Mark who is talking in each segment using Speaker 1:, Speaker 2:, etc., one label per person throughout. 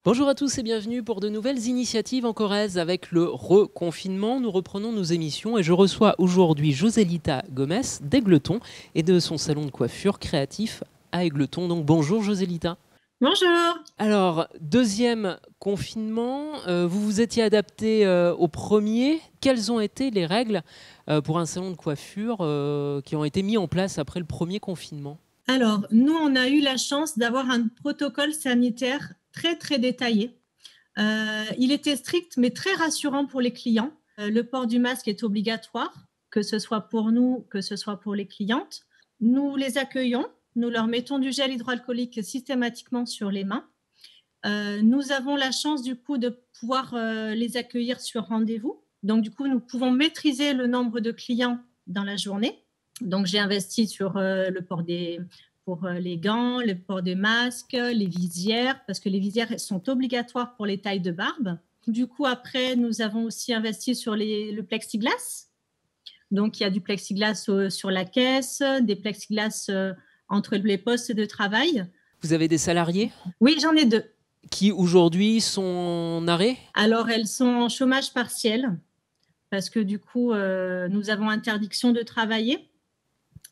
Speaker 1: Bonjour à tous et bienvenue pour de nouvelles initiatives en Corrèze. Avec le reconfinement, nous reprenons nos émissions et je reçois aujourd'hui Joselita Gomez d'Aigleton et de son salon de coiffure créatif à Aigleton. Donc bonjour Joselita.
Speaker 2: Bonjour.
Speaker 1: Alors, deuxième confinement, vous vous étiez adapté au premier. Quelles ont été les règles pour un salon de coiffure qui ont été mis en place après le premier confinement ?
Speaker 2: Alors, nous, on a eu la chance d'avoir un protocole sanitaire très, très détaillé. Il était strict, mais très rassurant pour les clients. Le port du masque est obligatoire, que ce soit pour nous, que ce soit pour les clientes. Nous les accueillons, nous leur mettons du gel hydroalcoolique systématiquement sur les mains. Nous avons la chance, du coup, de pouvoir les accueillir sur rendez-vous. Donc, du coup, nous pouvons maîtriser le nombre de clients dans la journée. Donc, j'ai investi sur le port pour les gants, le port des masques, les visières, parce que les visières sont obligatoires pour les tailles de barbe. Du coup, après, nous avons aussi investi sur le plexiglas. Donc, il y a du plexiglas sur la caisse, des plexiglas entre les postes de travail.
Speaker 1: Vous avez des salariés ?
Speaker 2: Oui, j'en ai 2.
Speaker 1: Qui aujourd'hui sont en arrêt ?
Speaker 2: Alors, elles sont en chômage partiel parce que du coup, nous avons interdiction de travailler.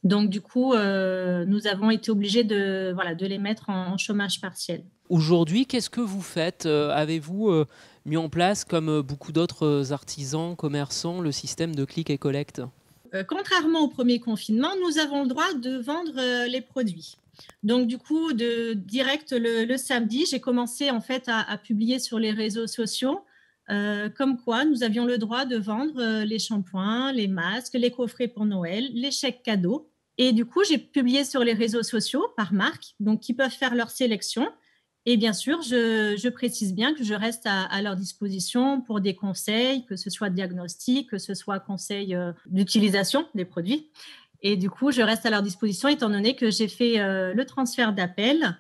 Speaker 2: Donc, du coup, nous avons été obligés de les mettre en chômage partiel.
Speaker 1: Aujourd'hui, qu'est-ce que vous faites ? Avez-vous mis en place, comme beaucoup d'autres artisans, commerçants, le système de click et collect ?
Speaker 2: Contrairement au premier confinement, nous avons le droit de vendre les produits. Donc, du coup, direct le samedi, j'ai commencé en fait à publier sur les réseaux sociaux comme quoi nous avions le droit de vendre les shampoings, les masques, les coffrets pour Noël, les chèques cadeaux. Et du coup, j'ai publié sur les réseaux sociaux par marque, donc qui peuvent faire leur sélection. Et bien sûr, je précise bien que je reste à leur disposition pour des conseils, que ce soit diagnostic, que ce soit conseil d'utilisation des produits. Et du coup, je reste à leur disposition étant donné que j'ai fait le transfert d'appel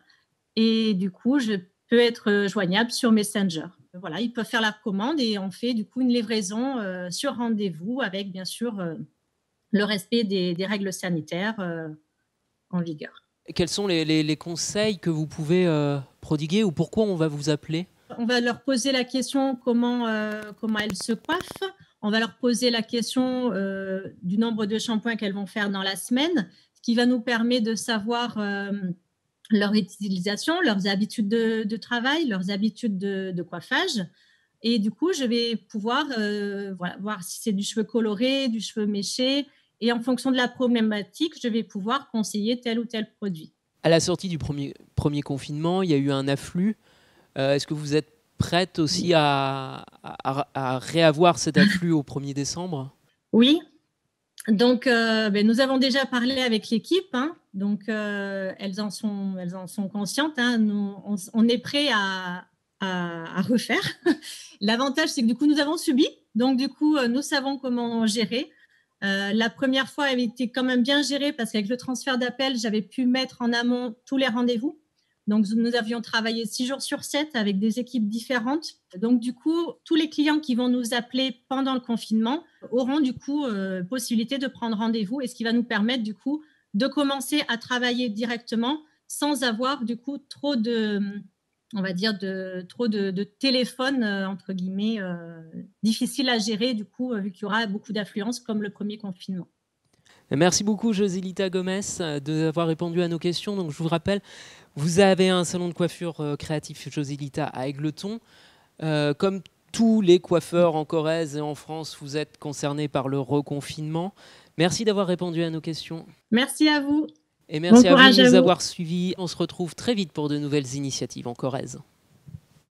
Speaker 2: et du coup, je peux être joignable sur Messenger. Voilà, ils peuvent faire la commande et on fait du coup une livraison sur rendez-vous avec bien sûr le respect des règles sanitaires en vigueur.
Speaker 1: Quels sont les conseils que vous pouvez prodiguer ou pourquoi on va vous appeler ?
Speaker 2: On va leur poser la question comment elles se coiffent. On va leur poser la question du nombre de shampoings qu'elles vont faire dans la semaine, ce qui va nous permettre de savoir leur utilisation, leurs habitudes de travail, leurs habitudes de coiffage. Et du coup, je vais pouvoir voir si c'est du cheveu coloré, du cheveu méché. Et en fonction de la problématique, je vais pouvoir conseiller tel ou tel produit.
Speaker 1: À la sortie du premier confinement, il y a eu un afflux. Est-ce que vous êtes prête aussi à réavoir cet afflux au 1er décembre ?
Speaker 2: Oui. Donc, nous avons déjà parlé avec l'équipe. Hein. Donc, elles en sont conscientes. Hein. Nous, on est prêt à refaire. L'avantage, c'est que du coup, nous avons subi. Donc, du coup, nous savons comment gérer. La première fois, elle était quand même bien gérée parce qu'avec le transfert d'appel, j'avais pu mettre en amont tous les rendez-vous. Donc, nous avions travaillé 6 jours sur 7 avec des équipes différentes. Donc, du coup, tous les clients qui vont nous appeler pendant le confinement auront du coup possibilité de prendre rendez-vous et ce qui va nous permettre du coup de commencer à travailler directement sans avoir du coup trop de téléphones entre guillemets difficiles à gérer du coup vu qu'il y aura beaucoup d'affluence comme le premier confinement.
Speaker 1: Merci beaucoup Joselita Gomez d'avoir répondu à nos questions. Donc, je vous rappelle, vous avez un salon de coiffure créatif Joselita à Aigleton. Comme tous les coiffeurs en Corrèze et en France, vous êtes concernés par le reconfinement. Merci d'avoir répondu à nos questions.
Speaker 2: Merci à vous.
Speaker 1: Et merci
Speaker 2: Bon
Speaker 1: à vous
Speaker 2: courage
Speaker 1: de nous
Speaker 2: à vous.
Speaker 1: avoir suivis. On se retrouve très vite pour de nouvelles initiatives en Corrèze.